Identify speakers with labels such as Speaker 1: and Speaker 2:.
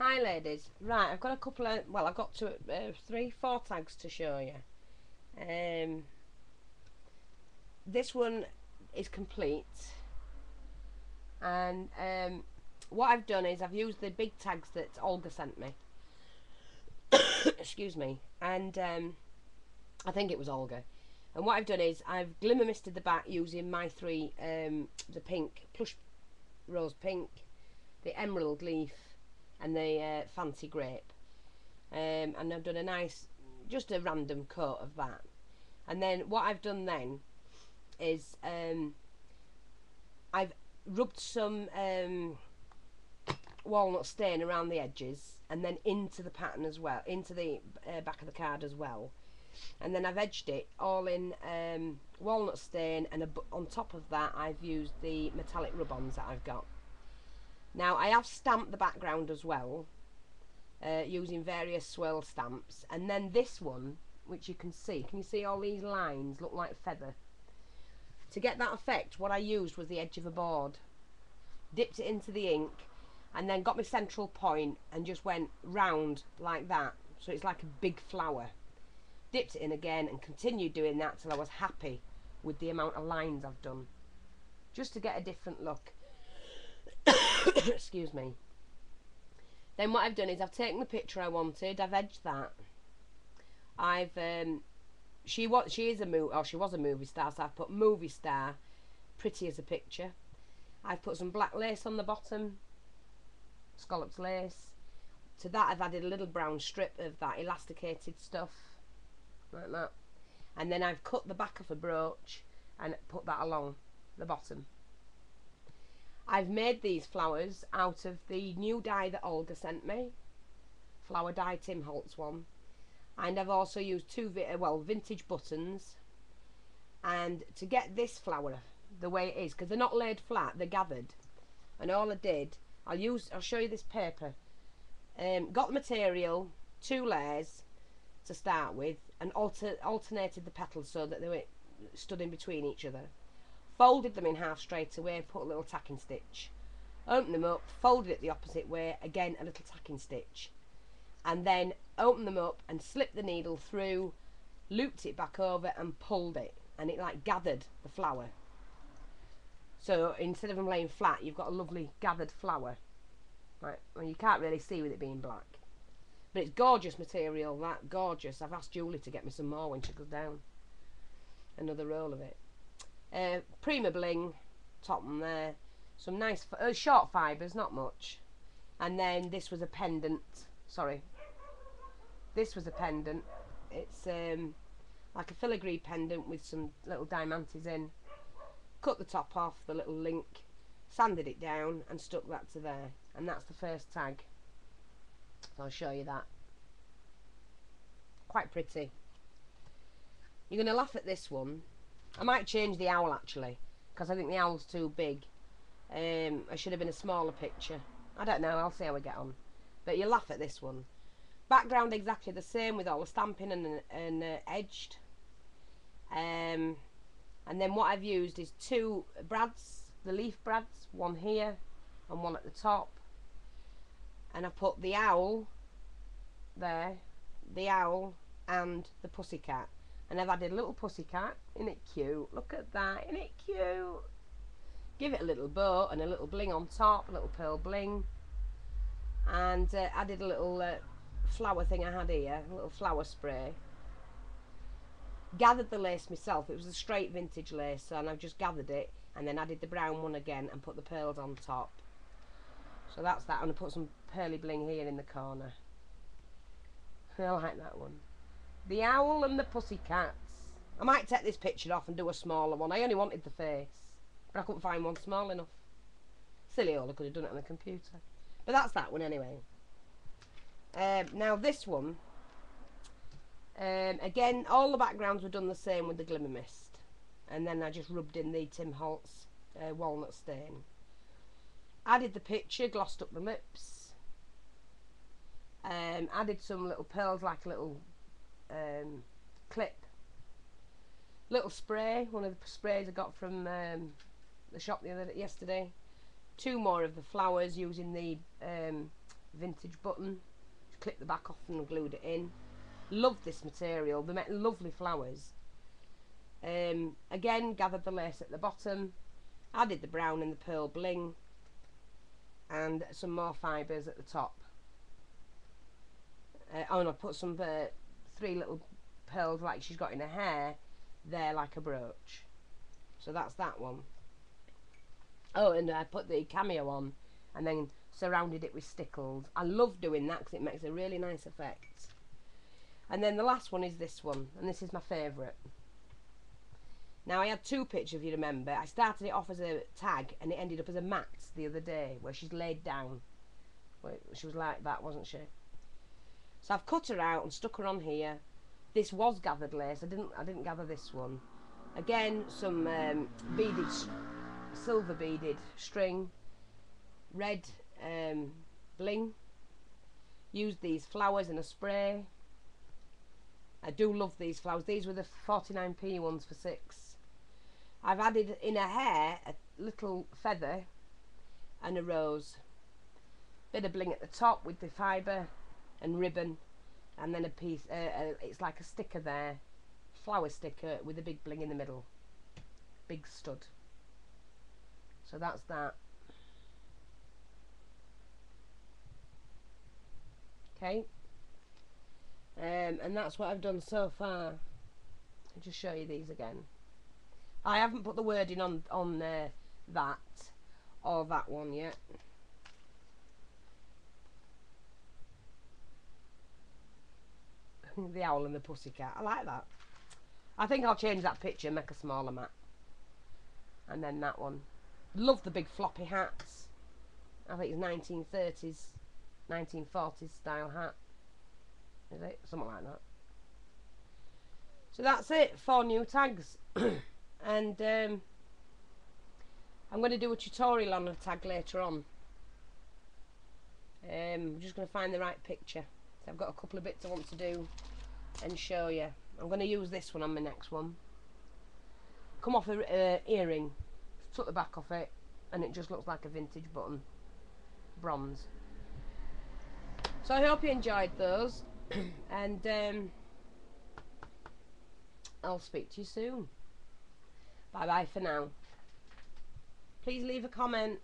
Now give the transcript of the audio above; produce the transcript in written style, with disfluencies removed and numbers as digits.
Speaker 1: Hi ladies, right, I've got a couple of, well, I've got 4 tags to show you. This one is complete, and what I've done is I've used the big tags that Olga sent me. Excuse me, and I think it was Olga. And what I've done is I've glimmer misted the back using my 3, the pink, plush rose pink, the emerald leaf, and the fancy grape, and I've done a nice, just a random coat of that. And then what I've done then is I've rubbed some walnut stain around the edges, and then into the pattern as well, into the back of the card as well. And then I've edged it all in walnut stain, and on top of that I've used the metallic rub-ons that I've got. Now I have stamped the background as well, using various swirl stamps. And then this one, which you can you see all these lines look like feather? To get that effect, what I used was the edge of a board, dipped it into the ink, and then got my central point and just went round like that, so it's like a big flower. Dipped it in again and continued doing that till I was happy with the amount of lines I've done, just to get a different look. Excuse me. Then what I've done is I've taken the picture I wanted, I've edged that. I've she was a movie star, so I've put movie star, pretty as a picture. I've put some black lace on the bottom, scalloped lace. To that I've added a little brown strip of that elasticated stuff, like that. And then I've cut the back of a brooch and put that along the bottom. I've made these flowers out of the new dye that Olga sent me, flower dye, Tim Holtz one. And I've also used 2 vintage buttons. And to get this flower the way it is, because they're not laid flat, they're gathered. And all I did, I'll show you this paper. Got the material, 2 layers to start with, and alternated the petals so that they were stood in between each other. Folded them in half straight away, put a little tacking stitch. Opened them up, folded it the opposite way, again a little tacking stitch. And then opened them up and slipped the needle through, looped it back over and pulled it, and it like gathered the flower. So instead of them laying flat, you've got a lovely gathered flower. Right, well, you can't really see with it being black. But it's gorgeous material, that, gorgeous. I've asked Julie to get me some more when she goes down. Another roll of it. Prima bling, top and there. Some nice short fibres, not much. And then this was a pendant. Sorry. This was a pendant. It's like a filigree pendant with some little diamantes in. Cut the top off, the little link, sanded it down and stuck that to there. And that's the first tag. So I'll show you that. Quite pretty. You're going to laugh at this one. I might change the owl actually, because I think the owl's too big. I should have been a smaller picture. I don't know, I'll see how we get on. But you'll laugh at this one. Background exactly the same with all the stamping and edged. And then what I've used is 2 brads, the leaf brads, one here and one at the top. And I put the owl there, the owl and the pussycat. And I've added a little pussycat. Isn't it cute? Look at that. Isn't it cute? Give it a little bow and a little bling on top, a little pearl bling. And added a little flower thing I had here, a little flower spray. Gathered the lace myself. It was a straight vintage lace, and I've just gathered it and then added the brown one again and put the pearls on top. So that's that. I'm going to put some pearly bling here in the corner. I like that one. The owl and the pussycats. I might take this picture off and do a smaller one. I only wanted the face, but I couldn't find one small enough. Silly all, I could have done it on the computer. But that's that one anyway. Now this one, again, all the backgrounds were done the same with the glimmer mist. And then I just rubbed in the Tim Holtz walnut stain. Added the picture, glossed up the lips. Added some little pearls, like a little clip, little spray, one of the sprays I got from the shop yesterday. 2 more of the flowers using the vintage button. Just clipped the back off and glued it in. Love this material. They make lovely flowers. Again, gathered the lace at the bottom, added the brown and the pearl bling, and some more fibres at the top. And I put some 3 little pearls like she's got in her hair there, like a brooch. So that's that one. Oh, and I put the cameo on and then surrounded it with stickles. I love doing that because it makes a really nice effect. And then the last one is this one, and this is my favourite. Now, I had 2 pictures, if you remember. I started it off as a tag and it ended up as a mat the other day where she's laid down. She was like that, wasn't she? So I've cut her out and stuck her on here. This was gathered lace. I didn't gather this one. Again, some beaded, silver beaded string, red bling. Used these flowers in a spray. I do love these flowers. These were the 49p ones for 6. I've added in her hair a little feather and a rose. Bit of bling at the top with the fibre and ribbon, and then a piece, it's like a sticker there, flower sticker with a big bling in the middle, big stud. So that's that. Okay. And that's what I've done so far. I'll just show you these again. I haven't put the wording on that or that one yet. The owl and the pussycat. I like that. I think I'll change that picture, make a smaller mat. And then that one. Love the big floppy hats. I think it's 1930s, 1940s style hat. Is it? Something like that. So that's it. 4 new tags. And I'm going to do a tutorial on a tag later on. I'm just going to find the right picture. So I've got a couple of bits I want to do and show you. I'm going to use this one on my next one. Come off the earring, took the back off it, and it just looks like a vintage button. Bronze. So I hope you enjoyed those. And I'll speak to you soon. Bye bye for now. Please leave a comment.